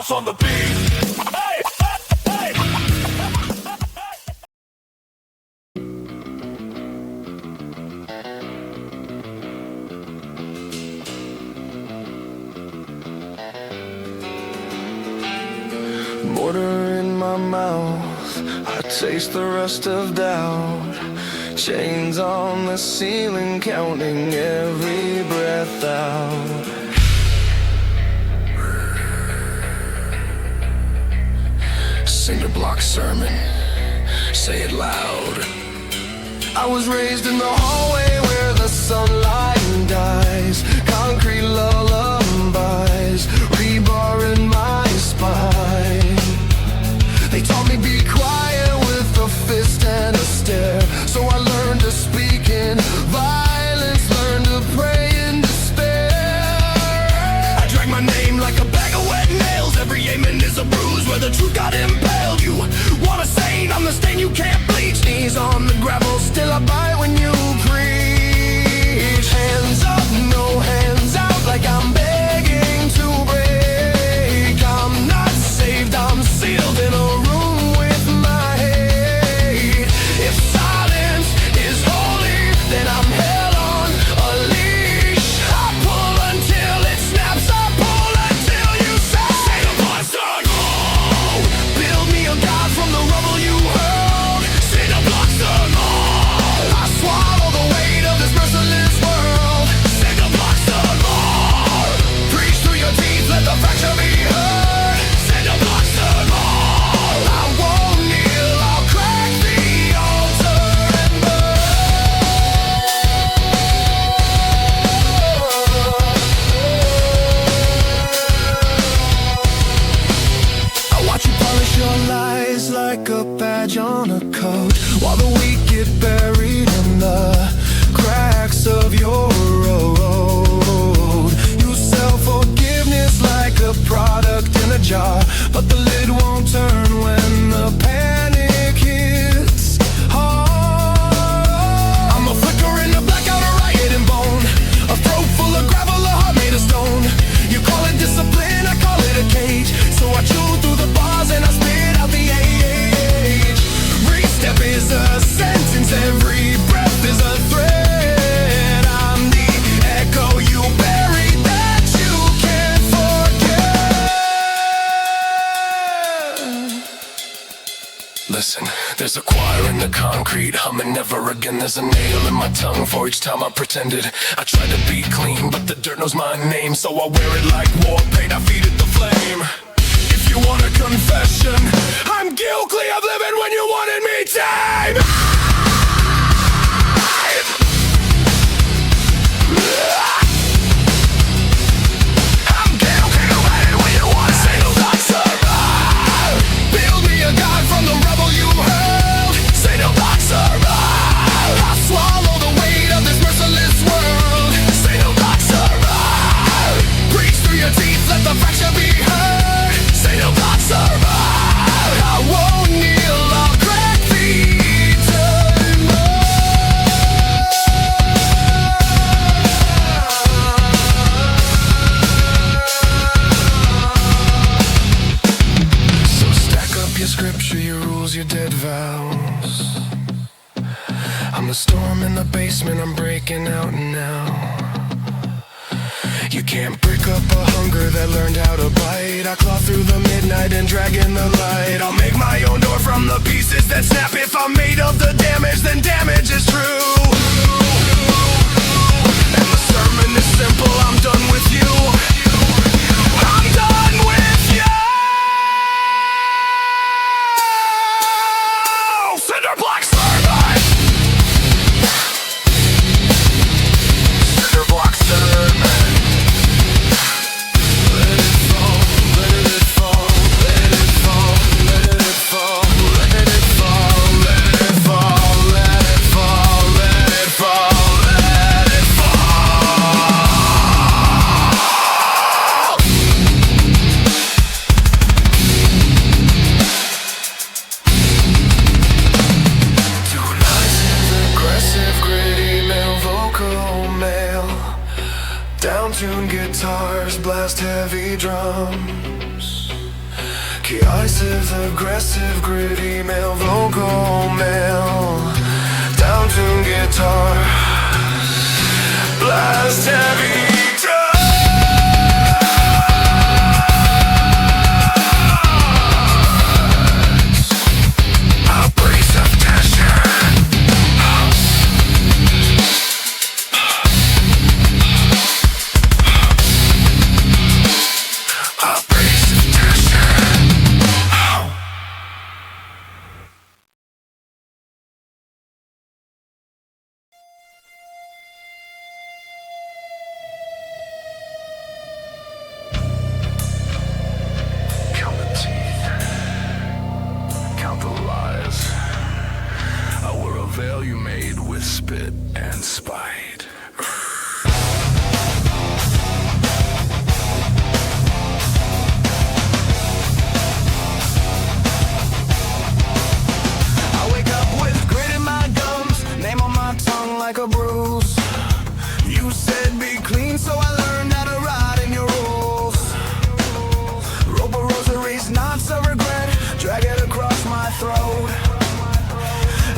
bounce on the beat. Hey, hey, Border in my mouth, I taste the rust of doubt. Chains on the ceiling, counting every breath out. Cinderblock Sermon, say it loud. I was raised in the hallway where the sunlight dies. Concrete lullabies, rebar in my spine. They taught me be quiet with a fist and a stare. So I learned to speak in violence, learned to pray in despair. I drag my name like a bag of wet nails. Every amen is a bruise where the truth got impaled. You want a saint, I'm the stain you can't bleach. Knees on the gravel, still I bite when you preach. Hands up, no hands out, like I'm begging to break. I'm not saved, I'm sealed in a room with my hate. If silence is holy, then I'm held on a leash. I pull until it snaps, I pull until you say, say the monster, no. Build me a god from the rubble you hurled. Say the monster, no. I swallow the weight of this merciless world. Say the monster, no. Preach through your teeth, let the fracture be heard. Say the monster, no. I won't kneel, I'll crack the altar and burn. I watch you polish your lies like a badge on a coat, while the weak get buried in the cracks of your road. You sell forgiveness like a product in a jar, but the lid won't turn when the panic hits hard. I'm a flicker in the blackout, a riot in bone, a throat full of gravel, a heart made of stone. You call it discipline, I call it a cage. So I chew through the bars and I spit out the age. Every step is a sentence, every breath is a threat. I'm the echo you buried that you can't forget. Listen, there's a choir in the concrete, humming never again. There's a nail in my tongue for each time I pretended. I tried to be clean, but the dirt knows my name. So I wear it like war paint, I feed it the flame. If you want a confession, I'm guilty of living when you wanted me tame. I'm guilty of living when you want to say no, not survive. Build me a god from the rubble you hurled. Say no, not survive. I swallow the weight of this merciless world. Say no, not survive. Preach through your teeth, let the fracture be heard. Say no, not survive. I won't kneel, I'll crack the eternal. So stack up your scripture, your rules, your dead vows. I'm the storm in the basement, I'm breaking out now. You can't break up a hunger that learned how to bite. I claw through the midnight and drag in the light. I'll make my own door from the pieces that snap. If I'm made of the damage, then damage is true. And the sermon is simple, I'm done with you. I'm done with you. Cinderblock Sermon. Cinderblock Sermon. Down-tuned guitars blast heavy drums. Chaotic, aggressive, gritty, male, vocal, male, down tune guitar, blast heavy drum. You made with spit and spite. I wake up with grit in my gums, name on my tongue like a bruise. You said be clean, so I learned how to ride in your rules. Rope of rosaries, knots of regret, drag it across my throat.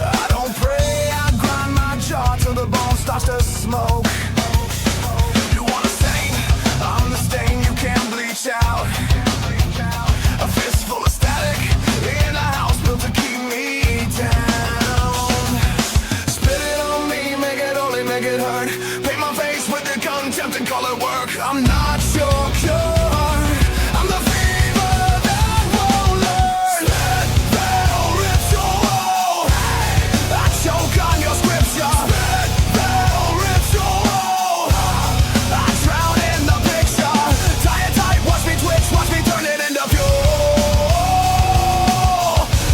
I don't pray, I grind my jaw till the bone starts to smoke. You want a stain? I'm the stain you can't bleach out. A fist full of static in a house built to keep me down. Spit it on me, make it only make it hurt. Paint my face with the contempt and call it work. I'm not your cure. I'm the fever that won't learn. Metal ritual. I choke on your scripture. Metal ritual. I drown in the picture. Tie it tight, watch me twitch, watch me turn it into fuel.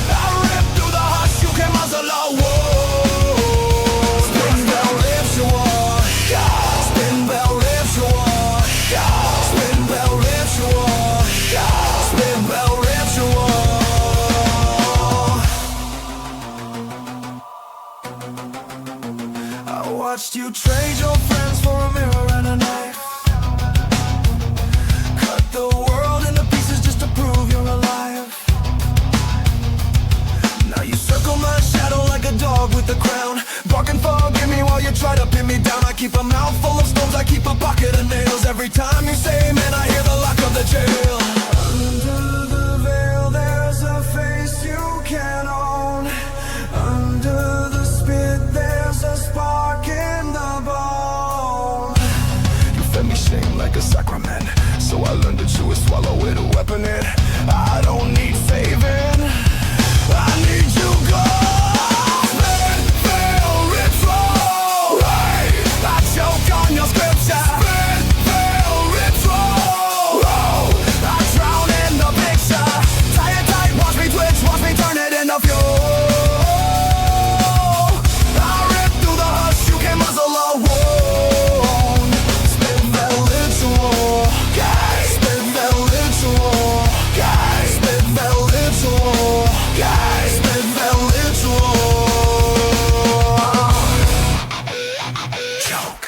I rip through the hush, you can muzzle a wolf. Spin bell ritual. Spin bell ritual. Spin bell ritual. Spin bell ritual. I watched you trade your friends for a mirror and a knife. Cut the world into pieces just to prove you're alive. Now you circle my shadow like a dog with the crown. Bark and forgive me while you try to pin me down. I keep a mouth full of stones, I keep a pocket of nails. Every time you say amen, I hear the lock of the jail. Under the veil, there's a face you can't own. Under the spit, there's a spark in the bone. You fed me shame like a sacrament, so I learned to chew it, swallow it, weapon it. I don't need saving, I need you gone. Spit, veil, ritual. I choke on your scripture. Spit, veil, ritual. I drown in the picture. Tie it tight, watch me twitch, watch me turn it into fuel. I rip through the hush, you can muzzle a wound. Spit, veil, ritual. Spit, veil, ritual. Spit, veil, ritual. Spit, veil, ritual. Choke.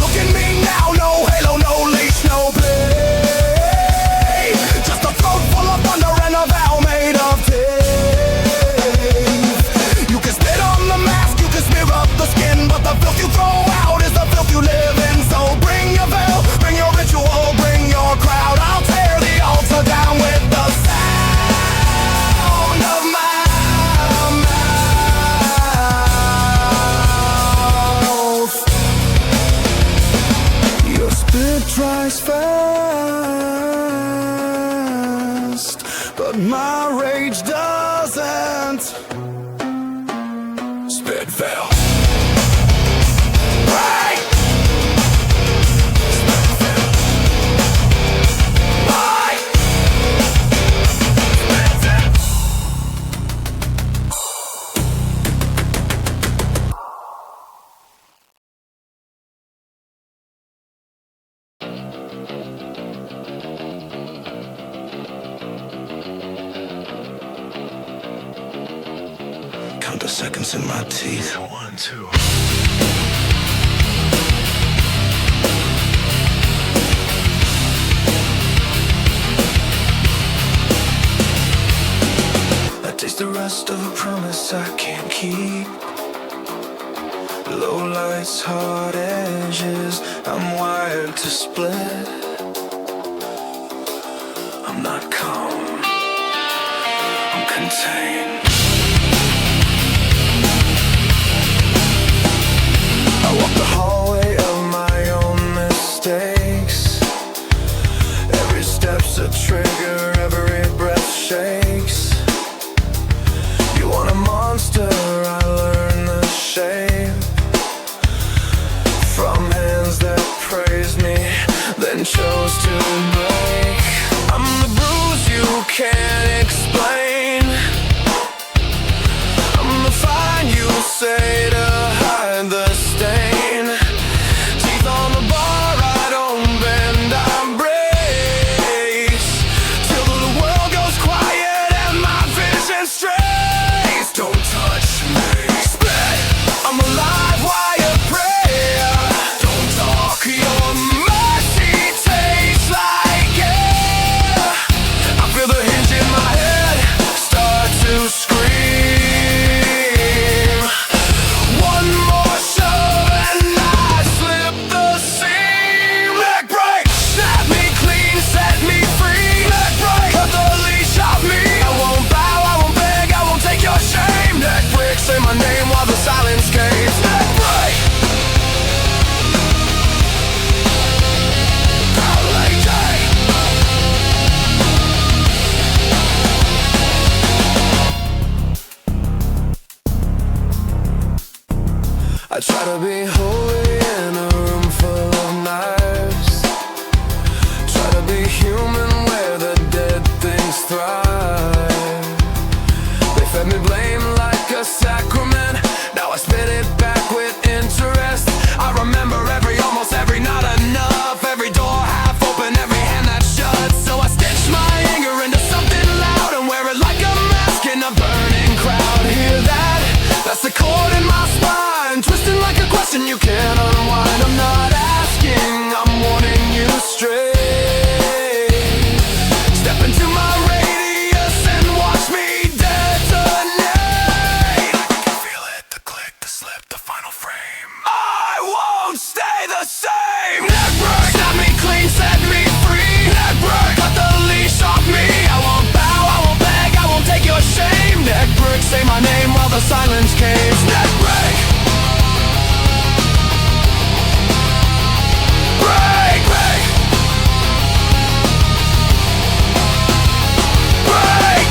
Look at me now, no halo, no leash, no blade. Just a throat full of thunder and a vow made of tape. You can spit on the mask, you can smear up the skin, but the filth you throw out is the filth you live in. So bring your veil, bring your ritual, bring your crowd. I'll tear the altar down with the sound of my mouth. Your spit dries fast, but my rage doesn't. Spit veil. Right. Spit veil. Right. Spit veil. Count the seconds in my teeth. 1, 2. cost of a promise I can't keep. Low lights, hard edges, I'm wired to split. I'm not calm, I'm contained. I walk the hallway of my own mistakes. Every step's a trigger, every breath shakes. You want a monster, I learn the shape. From hands that praised me, then chose to break. I'm the bruise you can't explain. I'm the fine you say to hide the stain. Teeth on the bar, I don't bend, I brace. Till the world goes quiet and my vision strays. Don't touch me. Spit, I'm alive while you pray. Don't talk, your mercy tastes like air. I feel the hinge in my head start to scream. One more shove and I slip the seam. Neck break, snap me clean, set me free. Neck break, cut the leash off me. I won't bow, I won't beg, I won't take your shame. Neck break, say my name while the silence caves. Neck break. I try to be holy in a room full of knives. Try to be human where the dead things thrive. They fed me blame like a sacrament. Now I spit it back with interest. I remember almost every not enough. Every door half open, every hand that's shut. So I stitch my anger into something loud and wear it like a mask in a burning crowd. Hear that? That's the chord in my spine, twisting like a question you can't unwind. I'm not asking, I'm warning you straight. Step into my radius and watch me detonate. I can feel it, the click, the slip, the final frame. I won't stay the same. Neck break, snap me clean, set me free. Neck break, cut the leash off me. I won't bow, I won't beg, I won't take your shame. Neck break, say my name while the silence caves. Neck break. Break, break. Break.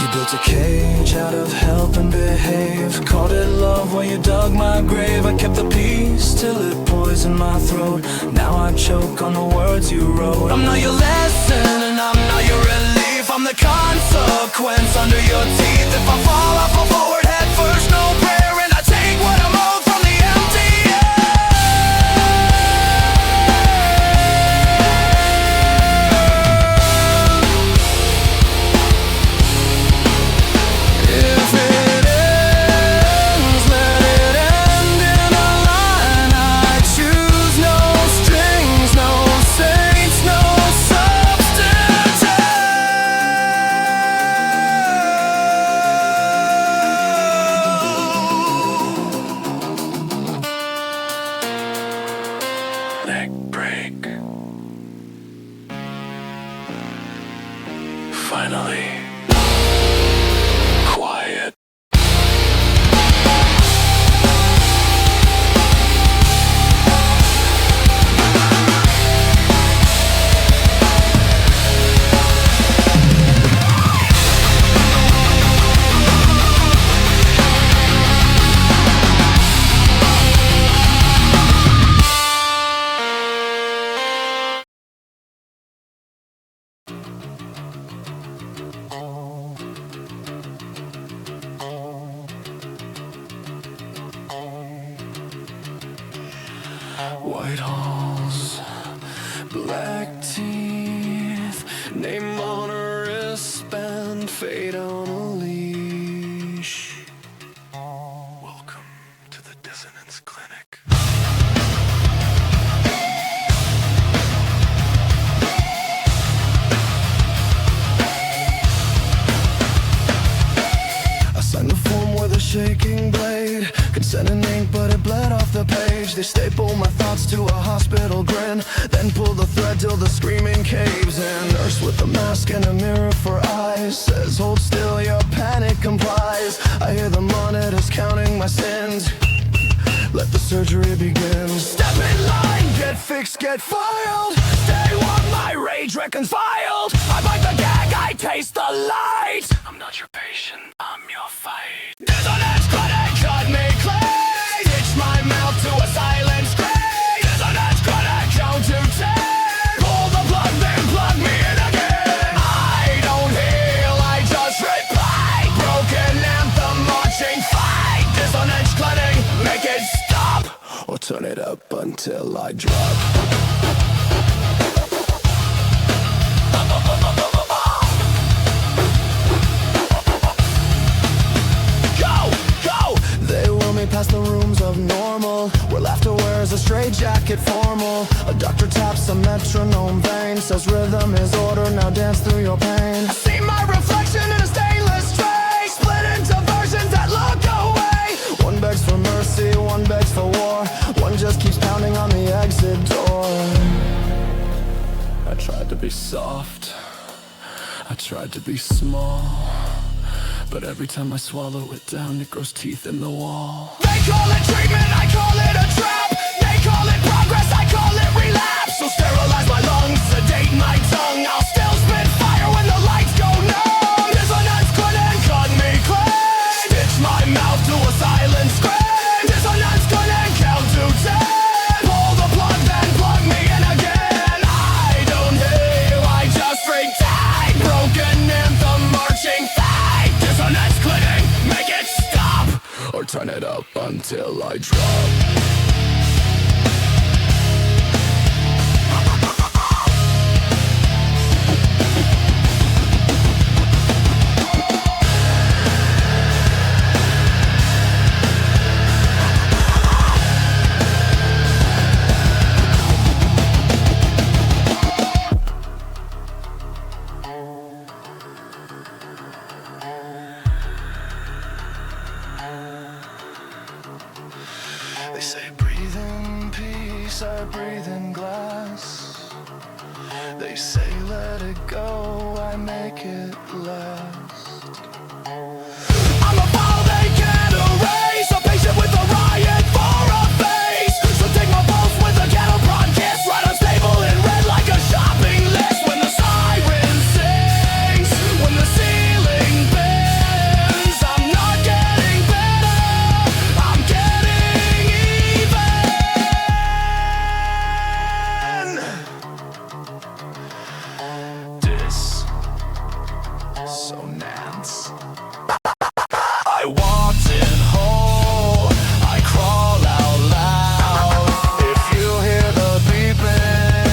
You built a cage out of help and behave. Called it love while you dug my grave. I kept the peace till it poisoned my throat. Now I choke on the words you wrote. I'm not your lesson and I'm not your relief. I'm the consequence under your teeth. If I fall forward head first, no prayer. And I take what I'm owed from the empty air. If it ends, let it end in a line. I choose no strings, no saints, no substitute. Neck break. Finally. Quiet. White halls, black tea, fate on a leash. Welcome to the Dissonance Clinic. I signed the form with a shaking blade. Consent in ink, but it bled off the page. They staple my thoughts to a hospital grin, then pull the thread till the screaming caves in. Nurse with a mask and a mirror for eyes says, hold still, your panic complies. I hear the monitors counting my sins. Let the surgery begin. Step in line, get fixed, get filed. Stay warm, my rage reconciled. I bite the gag, I taste the light. I'm not your patient, I'm your fight. Dissonance Clinic, cut me clean. Stitch my mouth to a silent scream. Dissonance Clinic, count to 10. Pull the plug, then plug me in again. I don't heal, I just repeat. Broken anthem, marching fight. Dissonance Clinic, make it stop, or turn it up until I drop. Past the rooms of normal, where laughter wears a straitjacket formal. A doctor taps a metronome vein, says rhythm is order, now dance through your pain. I see my reflection in a stainless tray, split into versions that look away. One begs for mercy, one begs for war, one just keeps pounding on the exit door. I tried to be soft, I tried to be small, but every time I swallow it down, it grows teeth in the wall. They call it treatment, I call it a trap. They call it progress, I call it relapse. So sterilize my lungs, sedate my tongue. I'll still spit fire when the lights go numb. Dissonance couldn't cut me clean. Stitch my mouth to a silent scream. Dissonance couldn't count to 10. Pull the plug, then plug me in again. I don't heal, I just retake. Broken anthem, marching fight. Dissonance Clinic, make it stop, or turn it up until I drop. They say breathe in peace, I breathe in glass. They say let it go, I make it last. I'm a file they can't erase, a patient with a riot for a face. So take my pulse with a cattle prod kiss, right unstable in red like a shopping list. When the siren sings, when the ceiling bends, I'm not getting better, I'm getting dissonance. I walked in whole, I crawl out loud. If you hear the beeping,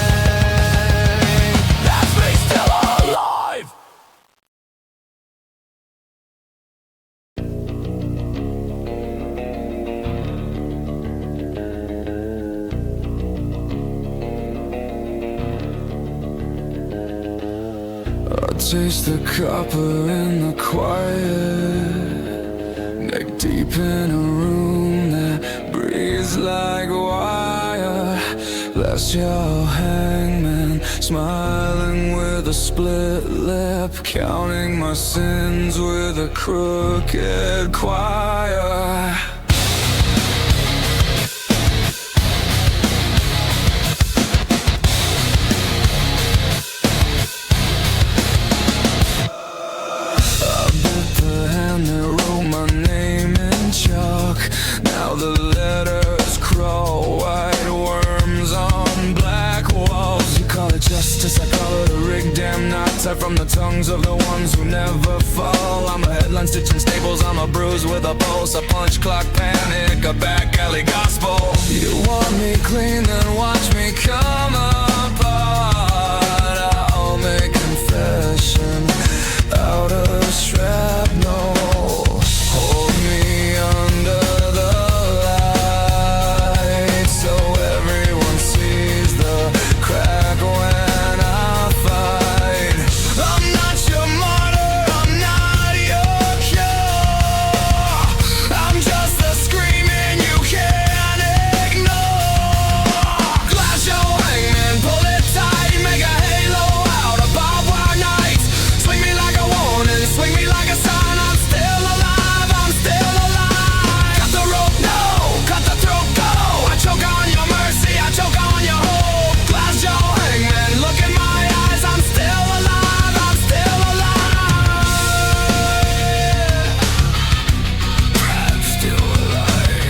that's me still alive. I taste the copper in the quiet, neck deep in a room that breathes like wire. Glassjaw Hangman, smiling with a split lip, counting my sins with a crooked choir. Now the letters crawl, white worms on black walls. You call it justice, I call it a rigged damn knot, tied from the tongues of the ones who never fall. I'm a headline stitching staples, I'm a bruise with a pulse, a punch clock panic, a back alley gospel. You want me clean, then watch me come apart. I'll make confession, cloud of shrapnel. Hold me under the light so everyone sees the crack when I fight. I'm not your martyr, I'm not your cure. I'm just the screaming you can't ignore. Glassjaw Hangman, pull it tight, make a halo out of barbed wire nights. Swing me like a warning, swing me like a sign. I'm still alive, I'm still alive. Cut the rope, no, cut the throat, go. I choke on your mercy, I choke on your hope. Glassjaw Hangman, look in my eyes. I'm still alive, I'm still alive. I'm still alive.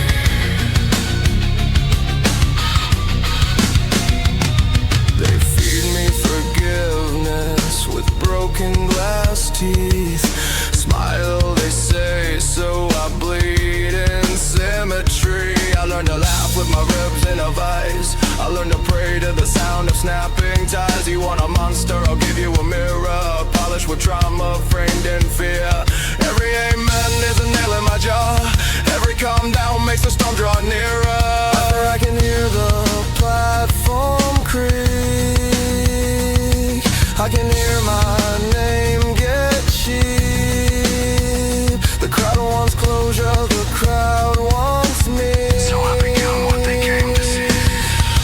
They feed me forgiveness with broken glass teeth. Smile, they say, so I bleed in symmetry. I learned to laugh with my ribs in a vise. I learned to pray to the sound of snapping ties. You want a monster, I'll give you a mirror, polished with trauma, framed in fear. Every amen is a nail in my jaw. Every calm down makes the storm draw nearer. I can hear the platform creak. I can hear my name get cheap. The crowd wants closure, the crowd wants me. So I become what they came to see.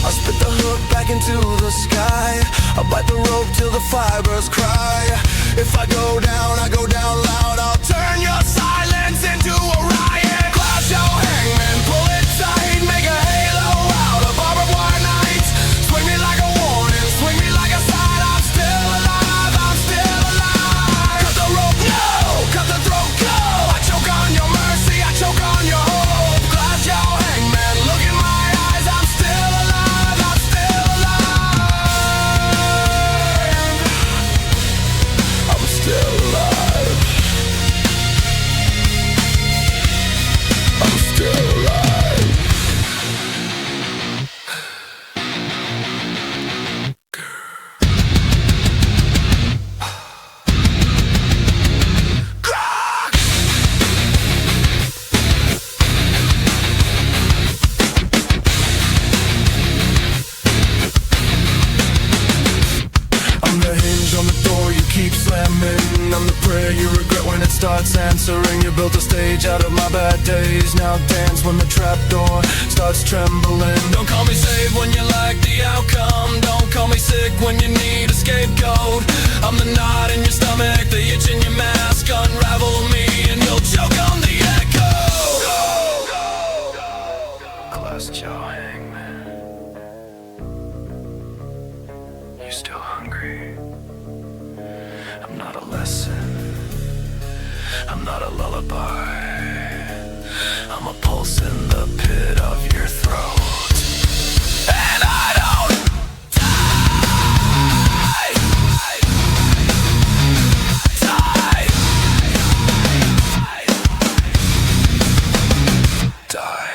I spit the hook back into the sky. I bite the rope till the fibers cry. If I go down loud. I'll turn your silence into a riot. Glassjaw Hangman, pull it tight, make a halo out of barbed wire nights. Swing me like a warning, swing me like a sign. I'm still alive, I'm still alive. Cut the rope, no, cut the throat, go. I choke on your mercy, I choke on your hope. Glassjaw Hangman, look in my eyes. I'm still alive, I'm still alive. I'm still alive. I'm still alive. I'm the hinge on the door you keep slamming. I'm the prayer you regret when it starts answering. You built a stage out of my bad days. Now dance when the trapdoor starts trembling. Don't call me saved when you like the outcome. Don't call me sick when you need a scapegoat. I'm the knot in your stomach, the itch in your mask. Unravel me and you'll choke on the echo. Glassjaw Hangman, you still hungry? I'm not a lesson, I'm not a lullaby. I'm a pulse in the pit of your throat. And I don't die. Die.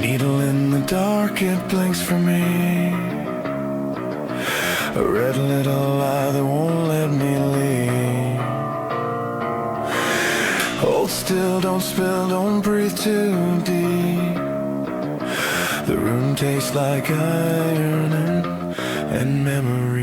Needle in the dark, it blinks for me. A red little eye that won't let me leave. Hold still, don't spill, don't breathe too deep. The room tastes like iron and memories.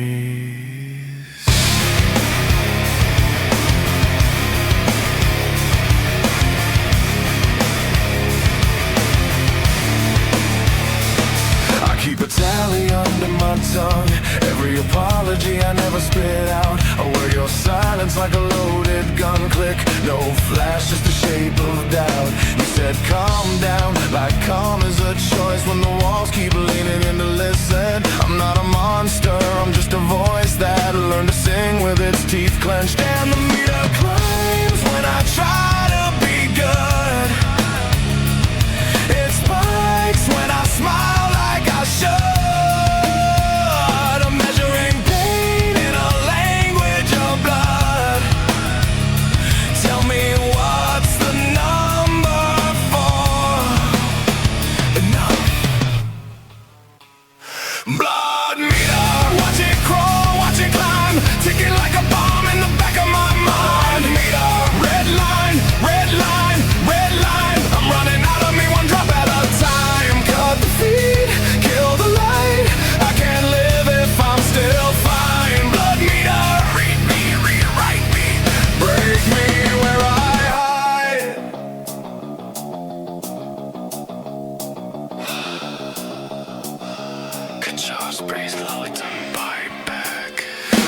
Keep a tally under my tongue. Every apology I never spit out. I wear your silence like a loaded gun. Click, no flash, just the shape of doubt. You said calm down, like calm is a choice when the walls keep leaning in to listen. I'm not a monster, I'm just a its teeth clenched, and the meter climbs when I try to be good. It spikes when I smile like I should. I'm measuring pain in a language of blood. Tell me what's the number for enough? Blood meter, watch it crawl, watch it climb, ticking like a bomb in the back of my mind. Meter, red line, red line, red line. I'm running out of me one drop at a time. Cut the feed, kill the light. I can't live if I'm still fine. Blood meter, read me, rewrite me, break me where I hide. Jaw sprays low to bite back.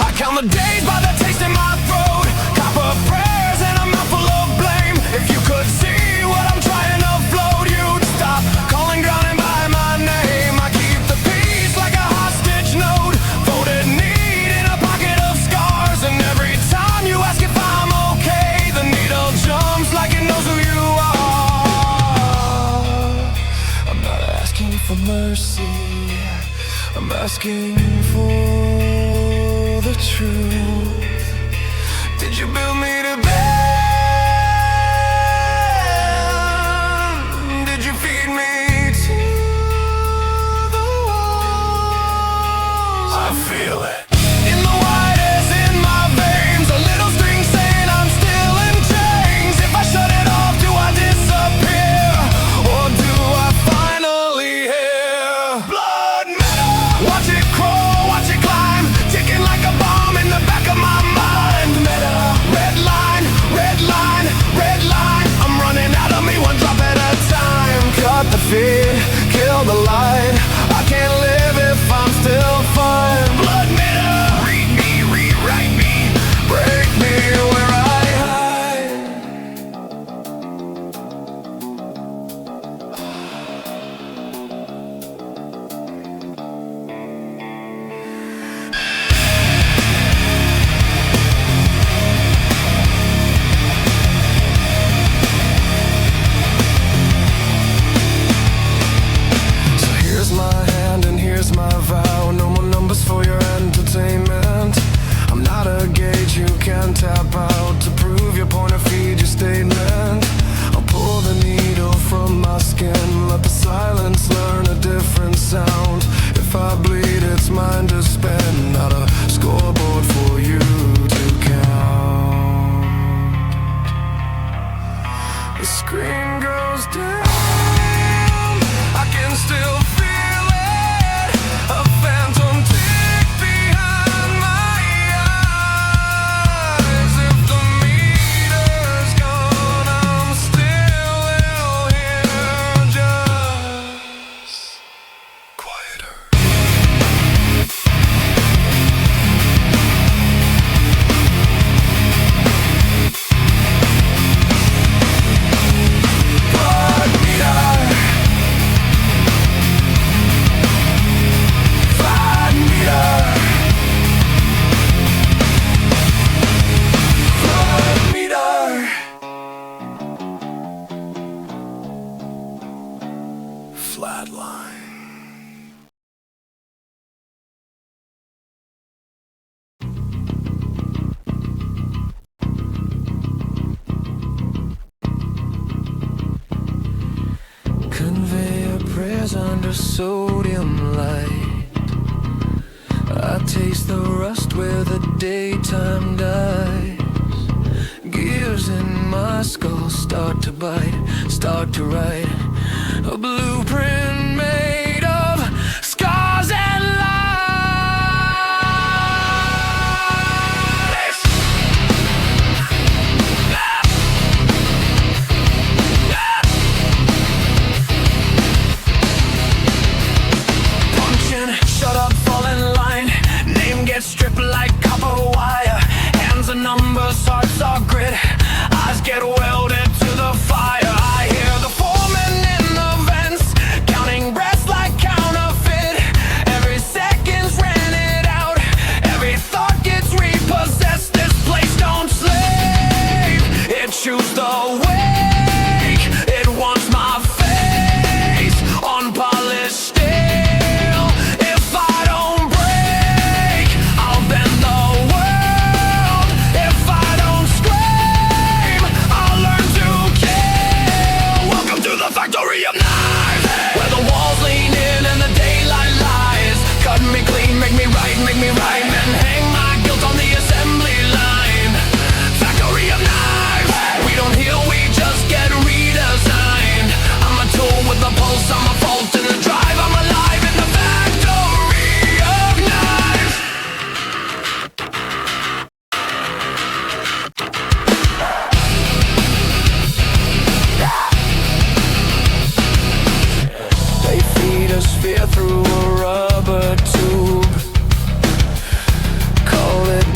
I count the days by the taste in my throat. Copper prayers and a mouthful of blame. If you could see what I'm trying to float, you'd stop calling, drowning by my name. I keep the peace like a hostage note, voted need in a pocket of scars. And every time you ask if I'm okay, the needle jumps like it knows who you are. I'm not asking for mercy, I'm asking for the truth. Did you build me to bend? Did you feed me to the walls? I feel it in the widest in my veins. A little string saying I'm still in chains. If I shut it off, do I disappear? Or do I finally hear? Blood metal, watch it crawl, watch it climb, ticking like a bomb in the back of my mind. Metal, red line, red line, red line. I'm running out of me one drop at a time. Cut the feed, kill the light. I can't live if I'm still fine. Blood metal, read me, rewrite me, break me where I hide. So here's my hand and here's my vow. No more numbers for your entertainment. I'm not a gauge you can tap out to prove your point or feed your statement. I'll pull the needle from my skin, let the silence learn a different sound. If I bleed, it's mine to spend, not a scoreboard for you to count. The screen goes down, I can still feel it. A phantom tick behind my eyes. If the meter's gone, I'm still ill here, just quieter. Blood meter, blood meter, blood meter. Flatline. Conveyor prayers under sodium light. I taste the rust where the daytime dies. Gears in my skull start to bite, start to write a blueprint made of scars and lies. Punching, shut up, fall in line. Name gets stripped like copper wire. Hands are numbers, hearts are grit. Eyes get welded to the fire. I hear the foreman in the vents, count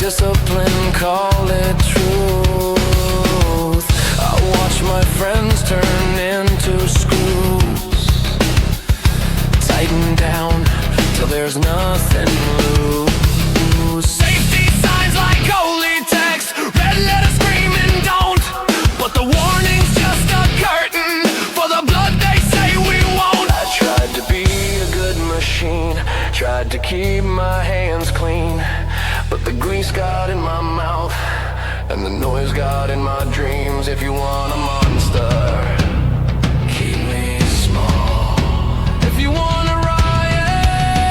discipline, call it truth. I watch my friends turn into screws. Tighten down till there's nothing loose. Safety signs like holy text, red letter screaming don't. But the warning's just a curtain for the blood they say we won't. I tried to be a good machine, tried to keep my hands clean, but the grease got in my mouth and the noise got in my dreams. If you want a monster, keep me small. If you want a riot,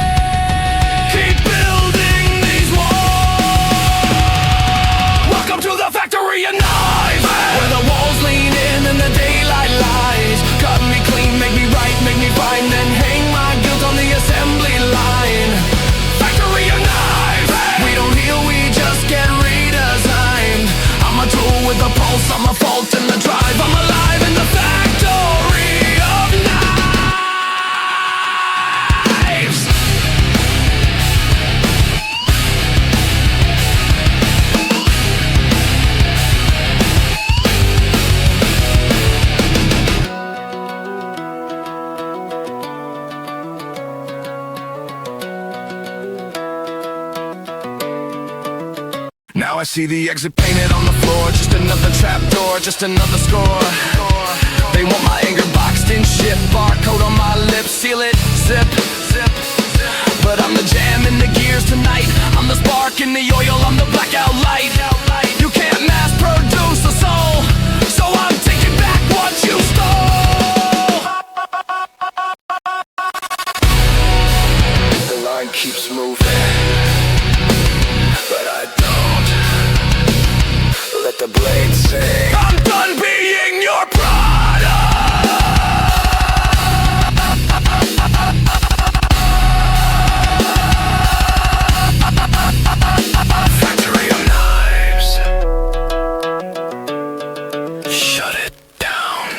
keep building these walls. Welcome to the factory of knives, where the walls lean in and the daylight lies. Cut me clean, make me right, make me fine, then hang my guilt on the assembly line. Factory of knives, we don't heal, we just get redesigned. I'm a tool with a pulse, I'm a fault in the drive. I'm alive in the factory of knives. Now I see the exit painted on the floor. Just another trapdoor, just another score. They want my anger boxed in shit. Barcode on my lips, seal it, zip, zip, zip. But I'm the jam in the gears tonight. I'm the spark in the oil, I'm the blackout light. You can't mass produce a soul, so I'm taking back what you stole. The line keeps moving, but I don't let the blade sing. I'm done being your product. Factory of knives. Shut it down.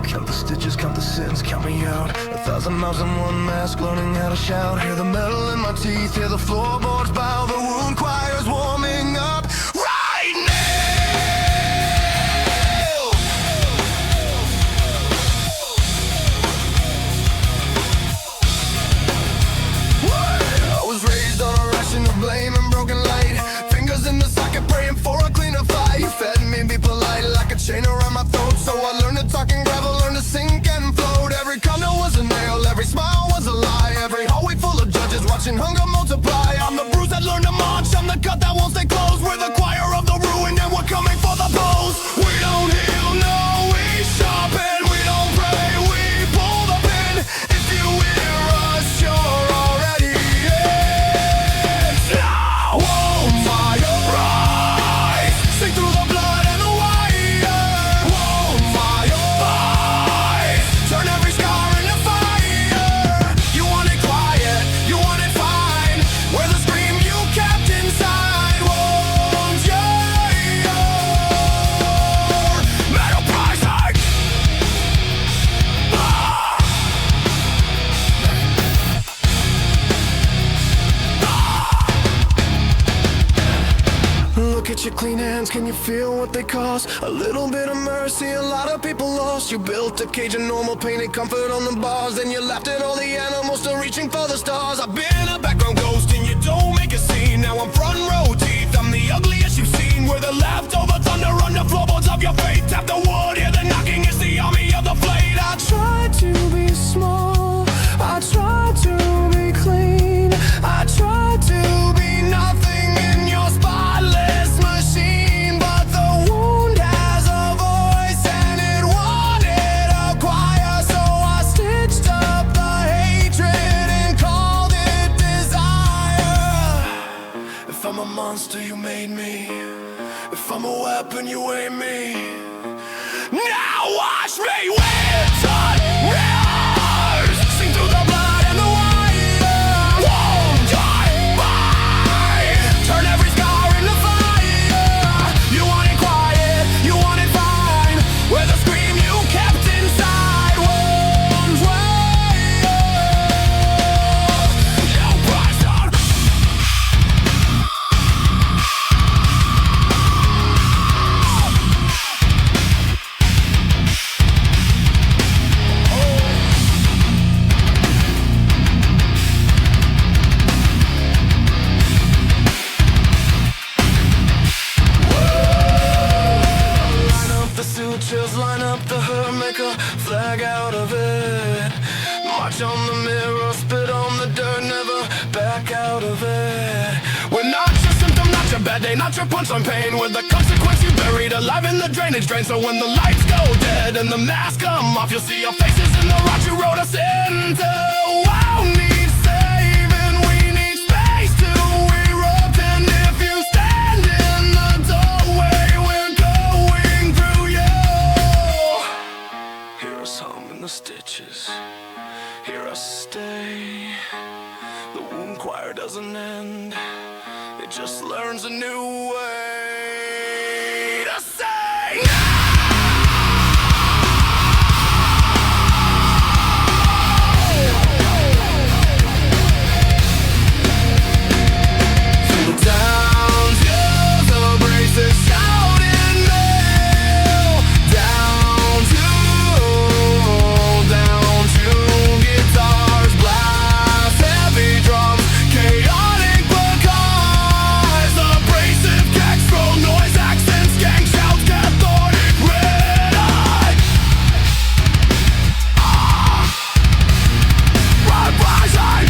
Count the stitches, count the sins, count me out. 1,000 mouths in one mask, learning how to shout. Hear the metal in my teeth, hear the floorboards bow. The wound choir's warming up right now. I was raised on a ration of blame and broken light. Fingers in the socket, praying for a cleaner fight. You fed me, be polite, like a chain around my throat. So I learned to talk and gravel, learned to sink and float. Every comment was a nail, every smile was a lie. Every hallway full of judges watching hunger multiply. I'm the bruise that learned to march, I'm the cut that won't stay closed. We're the choir of the ruin and we're coming for the pose. We don't heal, no, we sharpen. We don't pray, we pull the pin. If you hear us, you're already in. Now, oh my, rise. Sing through the blood and the wire. Oh my, eyes. Turn every scar into fire. You want it quiet, you want it fine. Where the scream you kept inside won't you? Metal price hike. Look at your clean hands, can you feel what they cost? A little bit of mercy, a lot of people lost. You built a cage of normal, painted comfort on the bars. Then you laughed at all the animals still reaching for the stars. I've been a background ghost and you don't make a scene. Now I'm front row teeth, I'm the ugliest you've seen. We're the leftover thunder on the floorboards of your fate. Tap the wood, hear the knocking, it's the army of the blade. I tried to be small, I tried to be clean, I tried to be nothing in your spotless machine. But the wound has a voice and it wanted a choir. So I stitched up the hatred and called it desire. If I'm a monster, you made me. If I'm a weapon, you aim me. Now watch me win. drag out of it. March on the mirror, spit on the dirt, never back out of it. We're not your symptom, not your bad day, not your punchline pain. We're the consequence you buried alive in the drainage drain. So when the lights go dead and the masks come off, you'll see your faces in the rot you wrote us into. Wow, need saving, we need space to erupt. And if you stand in the doorway, we're going through you. Hear us hum in the stitches, hear us stay. The wound choir doesn't end, it just learns a new way to sing. Through the towns, yeah, the braces shouting mail. Down to guitars, blast heavy drums, chaotic percussion, abrasive gags, throw noise, accents, gang shouts, cathartic red eye. Uprising.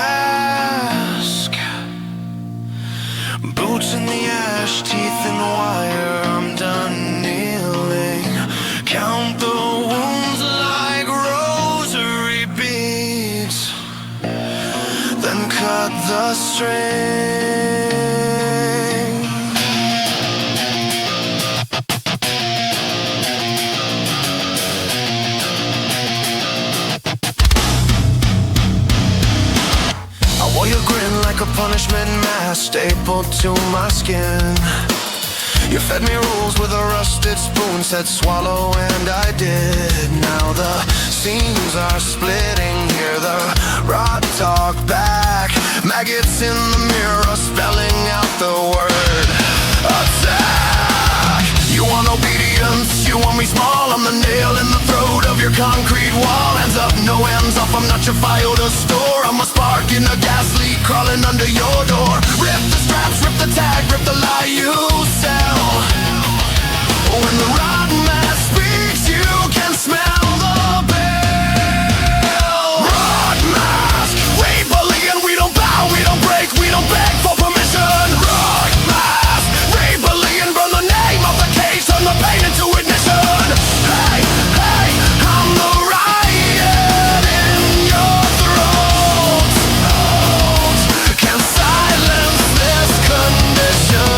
Rotmask, boots in the ash, teeth in wire. I'm done kneeling. Count the wounds like rosary beads, then cut the string. I wore your grin like a punishment mask, stapled to my skin. You fed me rules with a rusted spoon, said swallow and I did. Now the seams are splitting, hear the rot talk back. Maggots in the mirror spelling out the word attack. You want obedience, you want me small. I'm the nail in the throat of your concrete wall. Hands up, no hands off, I'm not your file to store. I'm a spark in a gas leak crawling under your door. Rip the straps, rip the tag, rip the lie you sell. When the rotten mask speaks, you can smell the bell. Rotmask, rebellion, we don't bow, we don't break, we don't beg for permission. Rotmask, rebellion, burn the name of the cage, turn the pain into ignition. Hey, hey, I'm the riot in your throat. Can silence this condition.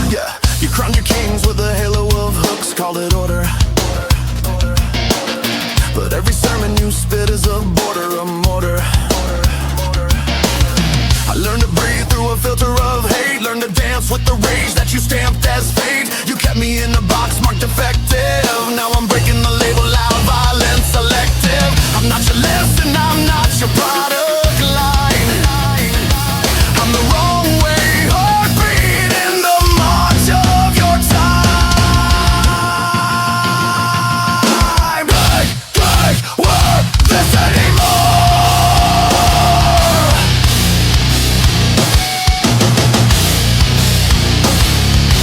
Yeah, you crown your kings with a halo of hooks, call it order. But every sermon you spit is a border, a mortar. I learned to breathe through a filter of hate, learned to dance with the rage that you stamped as fate. You kept me in a box marked defective. Now I'm breaking the label, loud, violent, selective. I'm not your list and I'm not your product line. I'm the wrong way, heartbeat in the march of your time. Like, worth this anymore.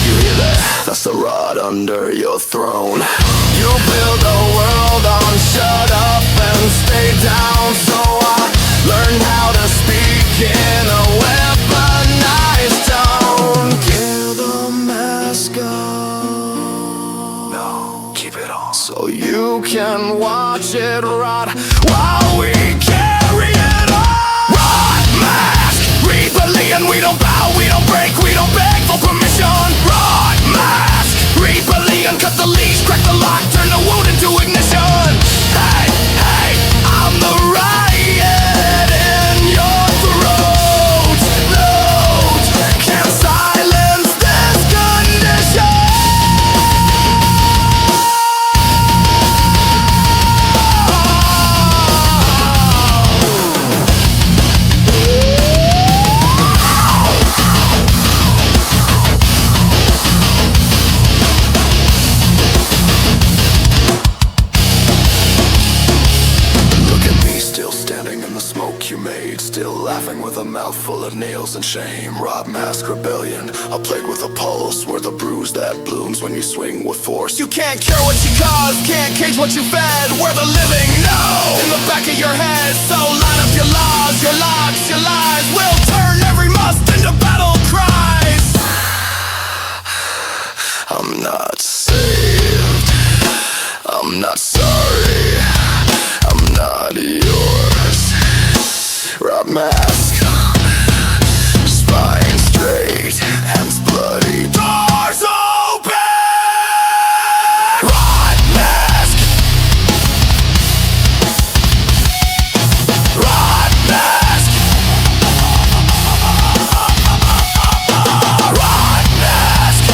You hear that? That's the rod under your throne. You build a world on shut up and stay down. So I learned how to speak in a weaponized tone. Give the mask up. No, keep it on. So you can watch it rot while we carry it on. Rotmask, rebellion, we don't bow, we don't break, we don't beg for permission. Rotmask, rebellion, cut the leash, crack the lock, turn the wound into ignition. Hey, hey, I'm the riot in your throat. Load, can't silence this condition. laughing with a mouth full of nails and shame. Rotmask Rebellion, a plague with a pulse. We're the bruise that blooms when you swing with force. You can't cure what you caused, can't cage what you fed. We're the living know in the back of your head. So line up your laws, your locks, your lies. We'll turn every must into battle cries. I'm not saved, I'm not sorry, I'm not yours. Rotmask, spine straight, hands bloody, doors open. Rotmask, Rotmask, Rotmask,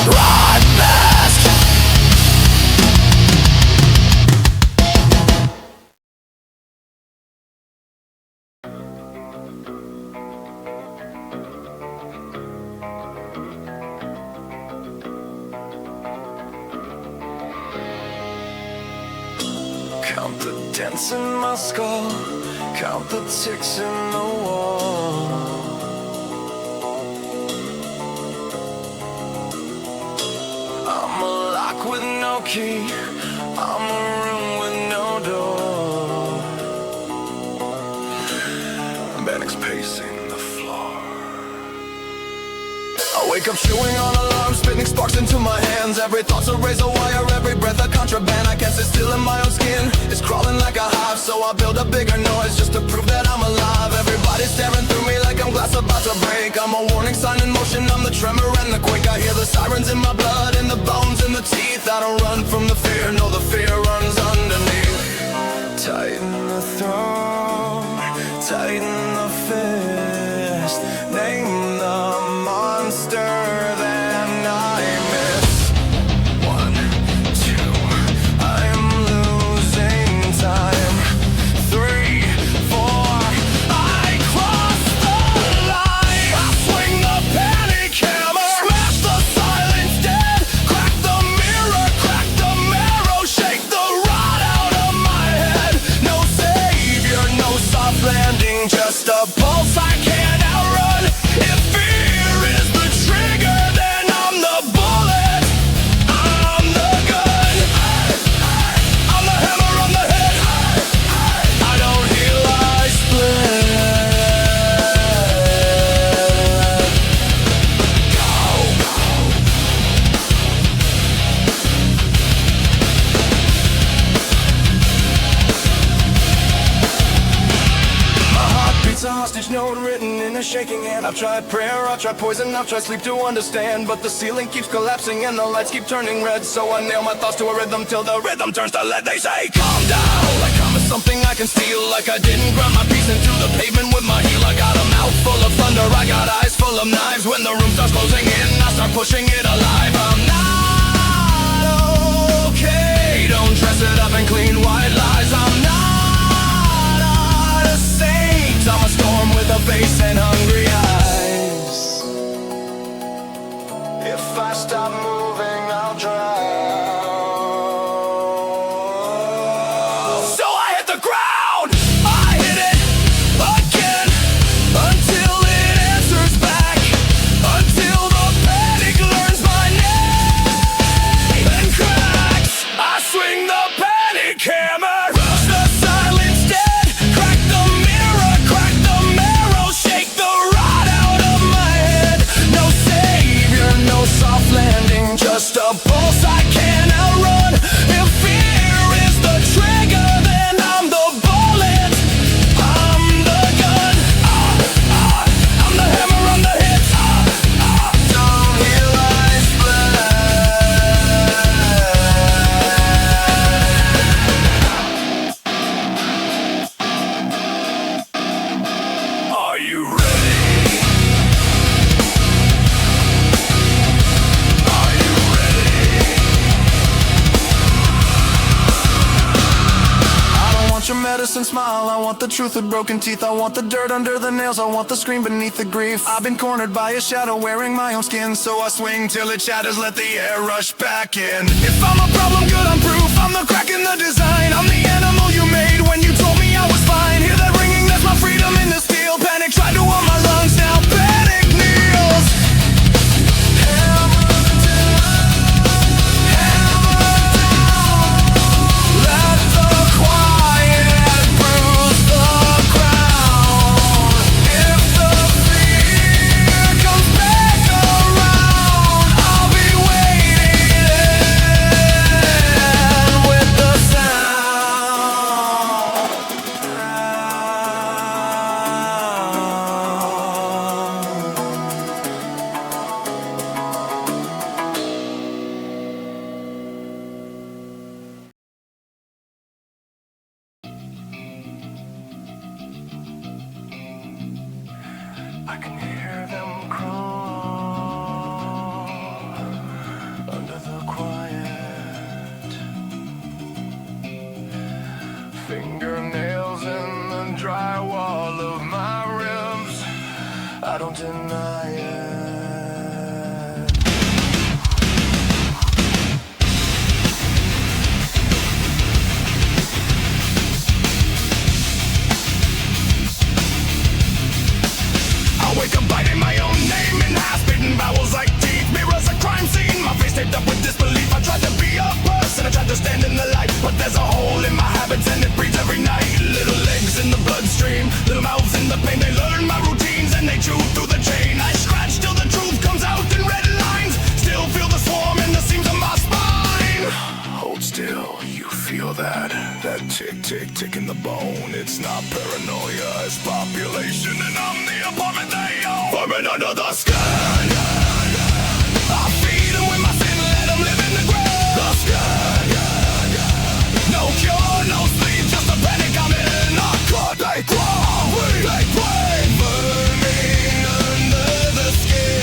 Rotmask. Count the dents in my skull, count the ticks in the wall. I'm a lock with no key, I'm a room with no door. Mannix pacing the floor. I wake up chewing on alarms, spitting sparks into my hands. Every thought's a razor wire, every breath a contraband. I can't sit still in my own skin, it's crawling like a hive. So I build a bigger noise just to prove that I'm alive. Everybody's staring through me like I'm glass about to break. I'm a warning sign in motion, I'm the tremor and the quake. I hear the sirens in my blood, in the bones, in the teeth. I don't run from the fear, no, the fear runs underneath. Tighten the throat, tighten the fist. Name the monster that I miss. 1, 2, I'm losing time. 3, 4, I cross the line. I swing the panic hammer, smash the silence dead. Crack the mirror, crack the marrow, shake the rot out of my head. No savior, no soft landing, just a pulse I can't outrun. If fear is the trigger, then I'm the bullet, I'm the gun, I'm the hammer on the head. I don't heal, I split. My heart beats a hostage note written in a shaking hand. I've tried prayer, I've tried poison, I've tried sleep to understand. But the ceiling keeps collapsing and the lights keep turning red. So I nail my thoughts to a rhythm till the rhythm turns to lead. They say calm down, like I'm something I can steal. Like I didn't grind my piece into the pavement with my heel. I got a mouth full of thunder, I got eyes full of knives. When the room starts closing in, I start pushing it alive. I'm not okay, don't dress it up in clean white lies. I'm not a saint, I'm a storm with a face and hungry eyes. If I stop moving, I'll drown. So I hit the ground, I hit it again, until it answers back, until the panic learns my name and cracks. I swing the panic hammer, rush the silence dead, crack the mirror, crack the marrow, shake the rot out of my head. No savior, no soft landing, just a pulse I can't outrun. If fear is the trigger, then I'm the bullet, I'm the gun, I'm the hammer on the hit. Don't heal, I split. Are you ready? Are you ready? I want the truth with broken teeth. I want the dirt under the nails. I want the scream beneath the grief. I've been cornered by a shadow wearing my own skin, so I swing till it shatters, let the air rush back in. If I'm a problem, good, I'm proof. I'm the crack in the design. I'm the animal you made when you told me I was fine. Hear that ringing, that's my freedom in the steel. Panic tried to warm my lungs, now panic kneels. I can hear them crawl under the quiet fingernails in the drywall of my ribs. I don't deny it. Wake up biting my own name in half-bitten bowels like teeth. Mirrors a crime scene, my face taped up with disbelief. I tried to be a person, I tried to stand in the light, but there's a hole in my habits and it breathes every night. Little legs in the bloodstream, little mouths in the pain. They learn my routines and they chew through the chain. I scratch till the truth comes out in red lines. Still feel the swarm in the seams of my spine. Hold still, you feel that tick, tick, tick in the bone. It's not paranoia, it's population, and I'm the apartment they own. Vermin under the skin. I feed them with my sin, let them live in the ground. The skin. No cure, no sleep, just a panic I'm in. I cut, they crawl, they break. Burning under the skin.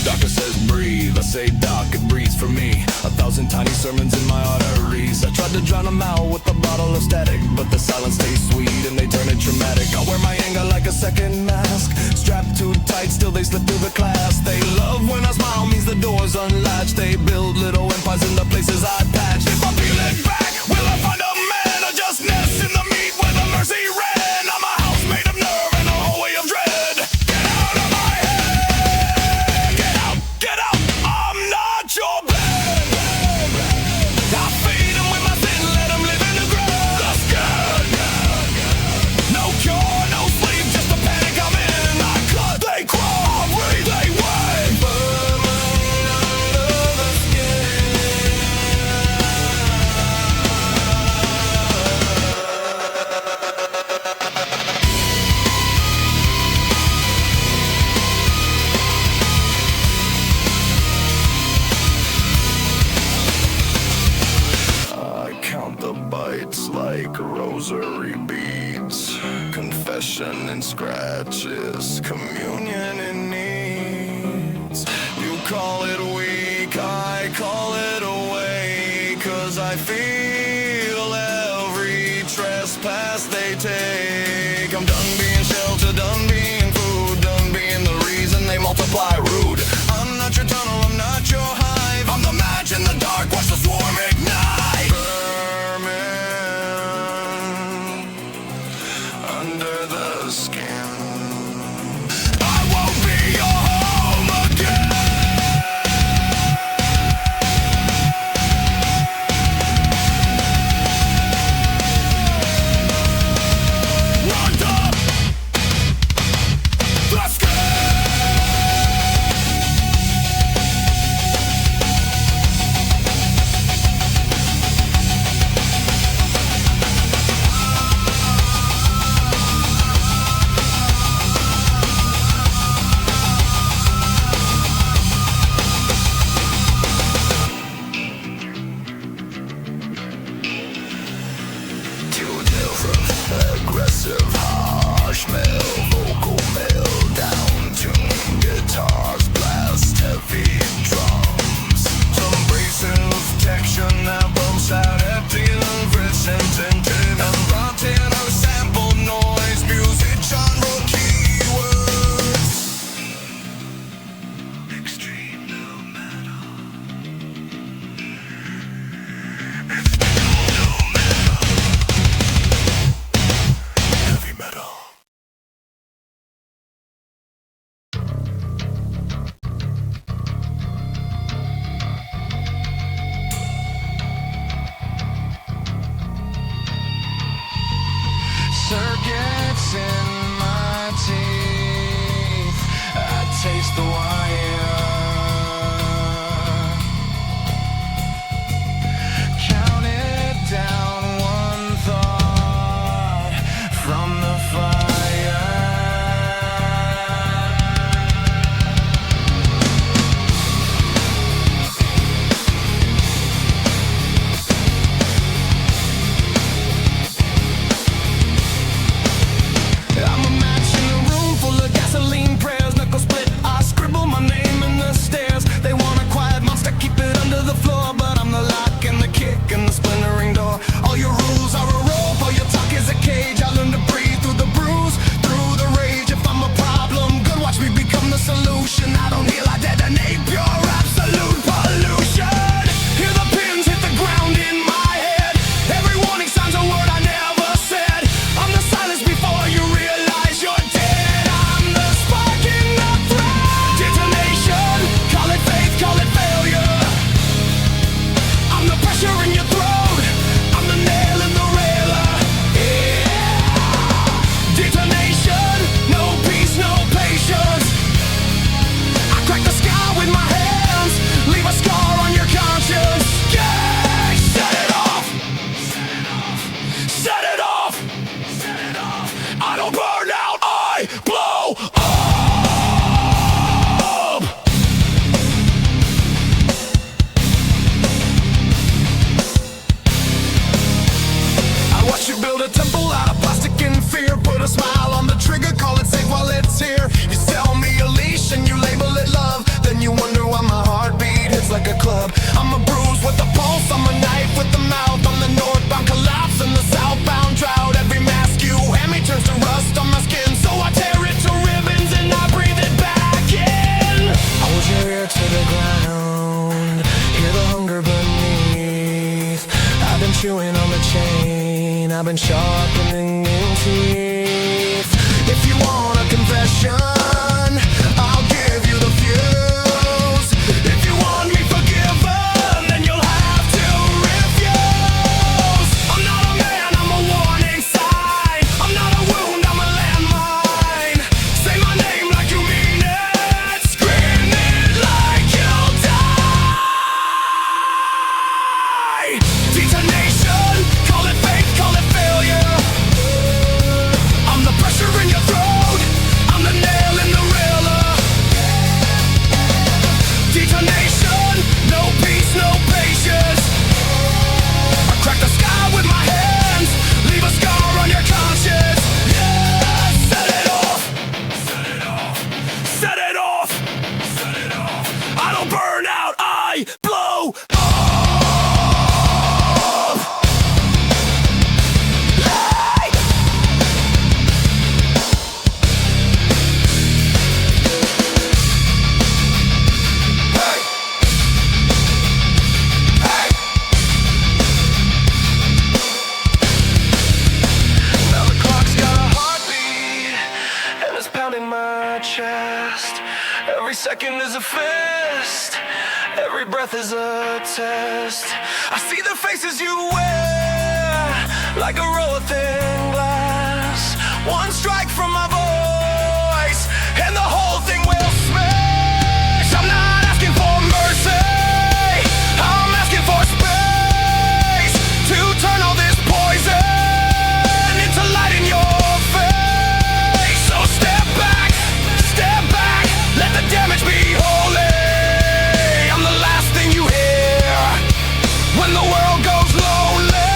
Doctor says breathe, I say doc, it breathes for me. 1,000 tiny sermons in my arteries. I tried to drown them out with a bottle of static, but the silence stays sweet and they turn it traumatic. I wear my anger like a second mask, strapped too tight, still they slip through the class. They love when I smile, means the door's unlatched. They build little empires in the places I patched. If I peel it back, will I find a man or just nest in the meat where the mercy ran? I'm a house made of nerve and a hallway of dread. Get out of my head. Get out, get out. I'm not your bed. I feed them with my sin, let them live in the ground. The scared. No cure, no sleep, just a panic I'm in. I cut, they crawl, breathe, they wait. Burning under the skin. I count the bites like rosary beads, confession and scratches, communion in needs. You call it weak, I call it away, 'cause I feel every trespass they take. I'm done being shelter, done being food, done being the reason they multiply rude. I'm not your tunnel, I'm not your hive. I'm the match in the dark, watch the swarm ignite. Vermin under the skin. I won't be your home again. Run up the skin. it's in my teeth. I taste the wire. Count it down, one thought from the fire. I'm a match in a room full of gasoline prayers, knuckle split. I scribble my name in the stairs. They want a quiet monster, keep it under the floor, but I'm the lock and the kick and the splintering door. All your rules are a rope, all your talk is a cage. I learn to breathe through the bruise, through the rage. If I'm a problem, good, watch me become the solution. I don't heal, I detonate, pure absolute pollution. Hear the pins hit the ground in my head. Every warning sign's a word I never said. I'm the silence before you realize you're dead. I'm the spark in the thread. Detonation, call it faith, call it failure. I'm the pressure in your throat. I'm the nail in the railer. Yeah. Detonation, no peace, no patience. I crack the sky with my hands, leave a scar on your conscience. Yeah, set it off. Set it off. Set it off. I don't burn out, I blow up. I watch you build a temple out of plastic and fear. Put a smile on the trigger, call it safe while it's here. You sell me a leash and you label it love. Then you wonder why my heartbeat hits like a club. I'm a bruise with a pulse, I'm a knife with the mouth. I'm the northbound collapse and the southbound drought. Every mask you hand me turns to rust on my skin, so I tear it to ribbons and I breathe it back in. Hold your ear to the ground, hear the hunger beneath. I've been chewing on the chain, I've been sharpening in teeth. If you want a confession, I'll give you the fuse. If you want me forgiven, then you'll have to refuse. I'm not a man, I'm a warning sign. I'm not a wound, I'm a landmine. Say my name like you mean it. Scream it like you'll die. Detonation, call it fate, call it failure. I'm the pressure in your throat. I'm the nail in the railer. Detonation, no peace, no patience. I crack the sky with my hands, leave a scar on your conscience. Yeah, set it off. Set it off. Set it off. Set it off. I don't burn out, I blow up. Hey! Hey! Hey! Now the clock's got a heartbeat, and it's pounding my chest. Every second is a fist, every breath is a test. I see the faces you wear, like a row of thin glass. One strike from my voice, and the whole thing will smash. I'm not asking for mercy, I'm asking for space to turn all this poison into light in your face. So step back, let the damage be holy. I'm the last thing you hear when the world goes lonely.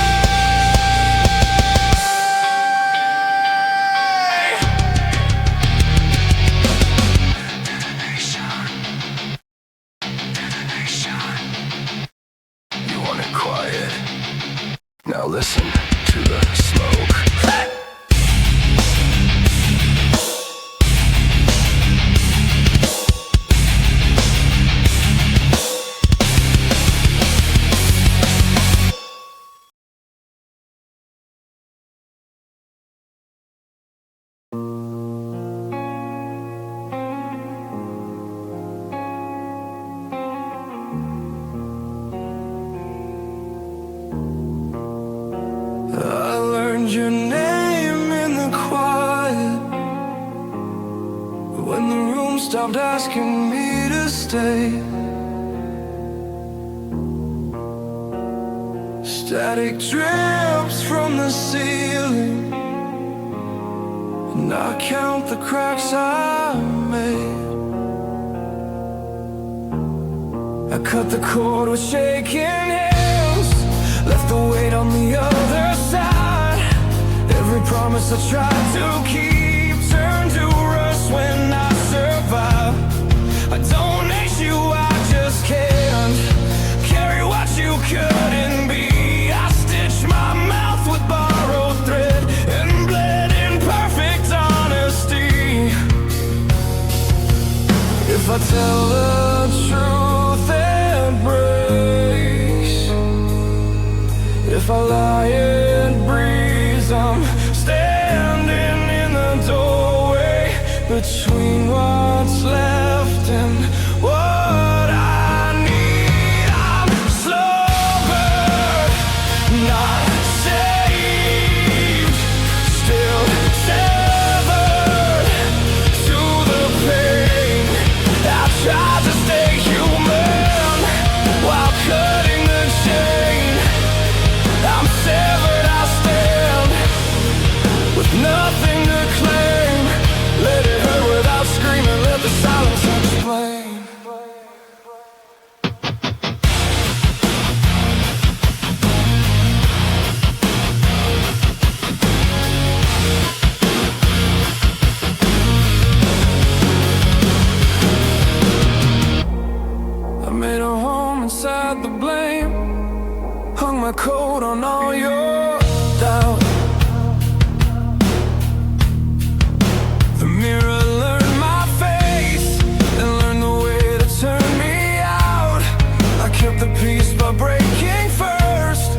stopped asking me to stay. Static drips from the ceiling, and I count the cracks I made. I cut the cord with shaking hands, left the weight on the other side. Every promise I tried to keep turned to rust when I survive. I don't hate you, I just can't carry what you couldn't be. I stitched my mouth with borrowed thread and bled in perfect honesty. If I tell the truth, it breaks. If I lie, it breathes. I'm standing in the doorway between what's left and what I need. I'm sober, not saved, still severed to the pain. I tried to stay human while cutting the chain. I'm severed, I stand with nothing to claim. Let it hurt without screaming, let the silence explain. I made a home inside the blame, hung my coat on all your doubt. The mirror learned my face and learned the way to turn me out. I kept the peace by breaking first.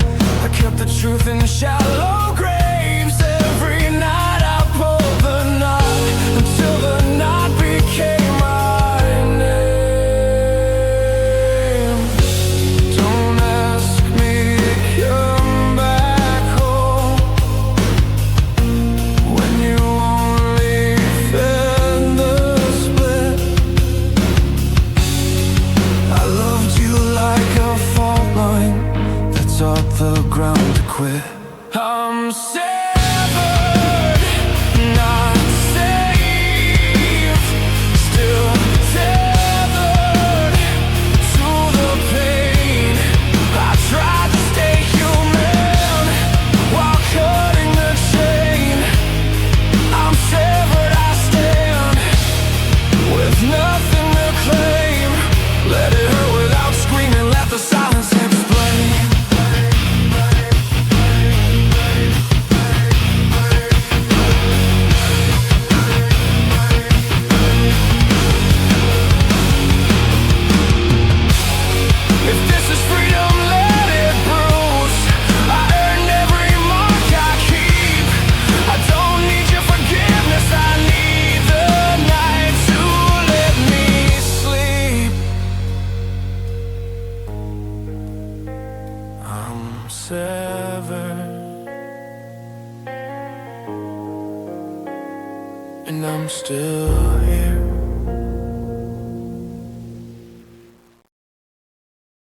I kept the truth in shallow graves. Every night I pulled the knot until the knot became my name. Don't ask me to come back home when you only fed the split. I loved you like a fault line that taught the ground to quit. I'm severed, not saved, still tethered to the pain. I tried to stay human while cutting the chain. I'm severed, I stand with nothing to claim. Let it hurt without screaming, let the silence explain. If this is freedom, let it bruise. I earned every mark I keep. I don't need your forgiveness, I need the night to let me sleep. I'm severed, and I'm still here.